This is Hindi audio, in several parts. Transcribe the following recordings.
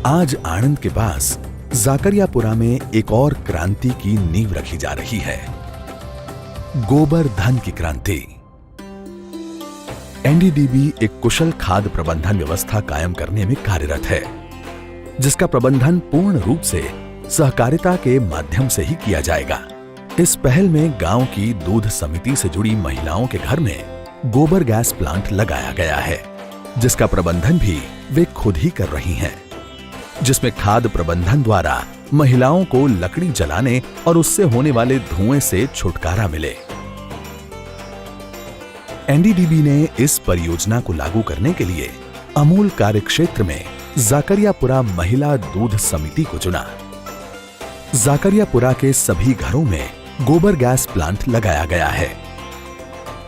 आज आणंद के पास जाकरियापुरा में एक और क्रांति की नींव रखी जा रही है, गोबर धन की क्रांति। एनडीडीबी एक कुशल खाद्य प्रबंधन व्यवस्था कायम करने में कार्यरत है, जिसका प्रबंधन पूर्ण रूप से सहकारिता के माध्यम से ही किया जाएगा। इस पहल में गांव की दूध समिति से जुड़ी महिलाओं के घर में गोबर गैस प्लांट लगाया गया है, जिसका प्रबंधन भी वे खुद ही कर रही हैं, जिसमें खाद्य प्रबंधन द्वारा महिलाओं को लकड़ी जलाने और उससे होने वाले धुएं से छुटकारा मिले। एनडीडीबी ने इस परियोजना को लागू करने के लिए अमूल कार्यक्षेत्र में जाकरियापुरा महिला दूध समिति को चुना। जाकरियापुरा के सभी घरों में गोबर गैस प्लांट लगाया गया है।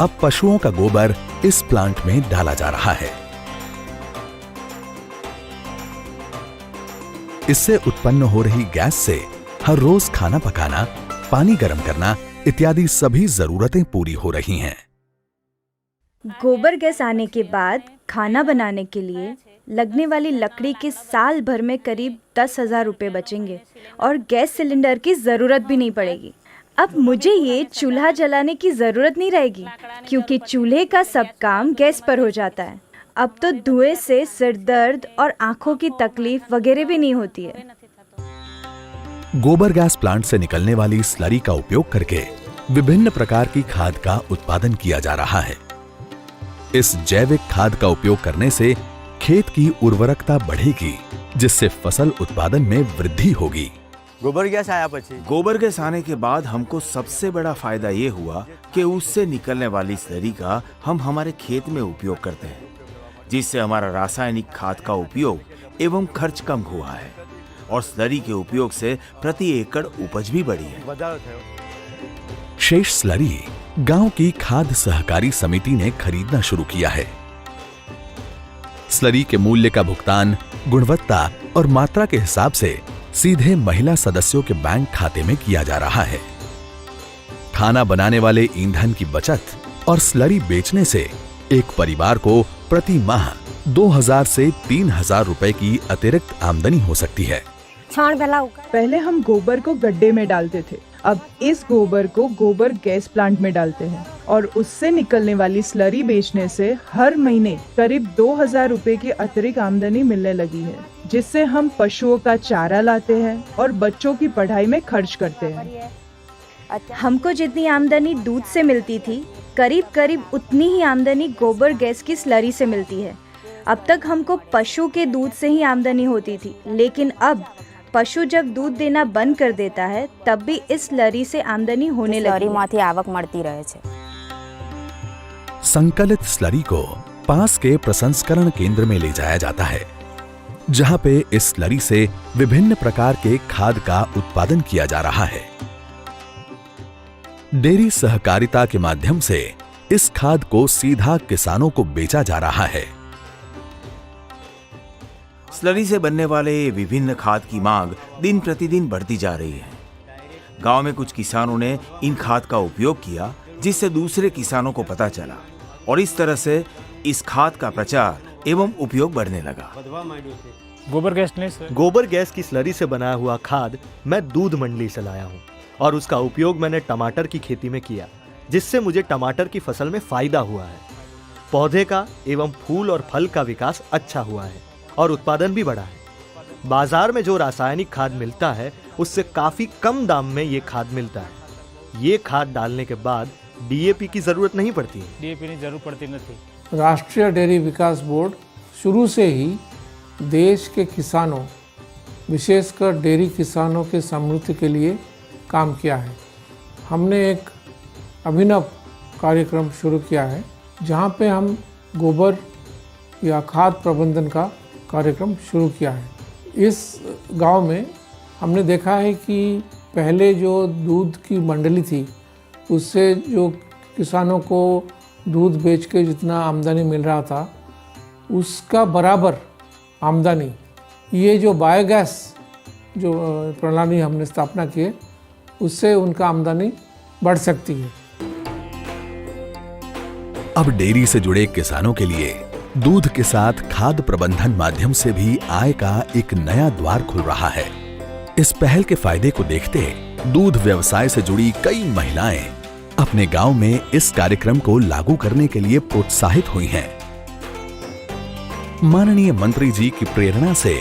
अब पशुओं का गोबर इस प्लांट में डाला जा रहा है। इससे उत्पन्न हो रही गैस से हर रोज खाना पकाना, पानी गर्म करना इत्यादि सभी जरूरतें पूरी हो रही हैं। गोबर गैस आने के बाद खाना बनाने के लिए लगने वाली लकड़ी के साल भर में करीब 10,000 रुपये बचेंगे और गैस सिलेंडर की ज़रूरत भी नहीं पड़ेगी। अब मुझे ये चूल्हा जलाने की ज़रूरत नहीं रहेगी, क्योंकि चूल्हे का सब काम गैस पर हो जाता है। अब तो धुएं से सिर दर्द और आंखों की तकलीफ वगैरह भी नहीं होती है। गोबर गैस प्लांट से निकलने वाली स्लरी का उपयोग करके विभिन्न प्रकार की खाद का उत्पादन किया जा रहा है। इस जैविक खाद का उपयोग करने से खेत की उर्वरकता बढ़ेगी, जिससे फसल उत्पादन में वृद्धि होगी। गोबर गैस आया પછી गोबर गैस आने के बाद हमको सबसे बड़ा फायदा ये हुआ कि उससे निकलने वाली स्लरी का हम हमारे खेत में उपयोग करते हैं, जिससे हमारा रासायनिक खाद का उपयोग एवं खर्च कम हुआ है और स्लरी के उपयोग से प्रति एकड़ उपज भी बढ़ी है। વધારો થયો। शेष स्लरी गांव की खाद्य सहकारी समिति ने खरीदना शुरू किया है। स्लरी के मूल्य का भुगतान गुणवत्ता और मात्रा के हिसाब से सीधे महिला सदस्यों के बैंक खाते में किया जा रहा है। खाना बनाने वाले ईंधन की बचत और स्लरी बेचने से एक परिवार को प्रति माह 2,000 से 3,000 रुपए की अतिरिक्त आमदनी हो सकती है। पहले हम गोबर को गड्ढे में डालते थे, अब इस गोबर को गोबर गैस प्लांट में डालते हैं और उससे निकलने वाली स्लरी बेचने से हर महीने करीब 2,000 रुपए की अतिरिक्त आमदनी मिलने लगी है, जिससे हम पशुओं का चारा लाते हैं और बच्चों की पढ़ाई में खर्च करते हैं। हमको जितनी आमदनी दूध से मिलती थी, करीब करीब उतनी ही आमदनी गोबर गैस की स्लरी से मिलती है। अब तक हमको पशु के दूध से ही आमदनी होती थी, लेकिन अब पशु जब दूध देना बंद कर देता है, तब भी इस स्लरी से आमदनी होने लगी है। आवक મળતી રહે છે। संकलित स्लरी को पास के प्रसंस्करण केंद्र में ले जाया जाता है, जहां पे इस स्लरी से विभिन्न प्रकार के खाद का उत्पादन किया जा रहा है। डेयरी सहकारिता के माध्यम से इस खाद को सीधा किसानों को बेचा जा रहा है। स्लरी से बनने वाले विभिन्न खाद की मांग दिन प्रतिदिन बढ़ती जा रही है। गांव में कुछ किसानों ने इन खाद का उपयोग किया, जिससे दूसरे किसानों को पता चला और इस तरह से इस खाद का प्रचार एवं उपयोग बढ़ने लगा। गोबर गैस की स्लरी से बनाया हुआ खाद मैं दूध मंडली से लाया हूँ और उसका उपयोग मैंने टमाटर की खेती में किया, जिससे मुझे टमाटर की फसल में फायदा हुआ है। पौधे का एवं फूल और फल का विकास अच्छा हुआ है और उत्पादन भी बढ़ा है। बाजार में जो रासायनिक खाद मिलता है, उससे काफी कम दाम में ये खाद मिलता है। ये खाद डालने के बाद डीएपी की जरूरत नहीं पड़ती है। डीएपी की जरूरत पड़ती नहीं। राष्ट्रीय डेयरी विकास बोर्ड शुरू से ही देश के किसानों, विशेषकर डेयरी किसानों के समृद्धि के लिए काम किया है। हमने एक अभिनव कार्यक्रम शुरू किया है, जहां पे हम गोबर या खाद प्रबंधन का कार्यक्रम शुरू किया है। इस गांव में हमने देखा है कि पहले जो दूध की मंडली थी, उससे जो किसानों को दूध बेच के जितना आमदनी मिल रहा था, उसका बराबर आमदनी ये जो बायोगैस जो प्रणाली हमने स्थापना की है, उससे उनका आमदनी बढ़ सकती है। अब डेयरी से जुड़े किसानों के लिए दूध के साथ खाद्य प्रबंधन माध्यम से भी आय का एक नया द्वार खुल रहा है। इस पहल के फायदे को देखते दूध व्यवसाय से जुड़ी कई महिलाएं अपने गांव में इस कार्यक्रम को लागू करने के लिए प्रोत्साहित हुई हैं। माननीय मंत्री जी की प्रेरणा से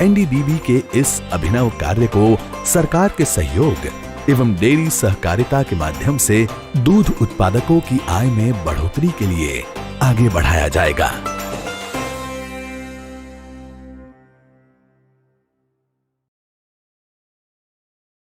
एनडीडीबी के इस अभिनव कार्य को सरकार के सहयोग एवं डेयरी सहकारिता के माध्यम से दूध उत्पादकों की आय में बढ़ोतरी के लिए आगे बढ़ाया जाएगा।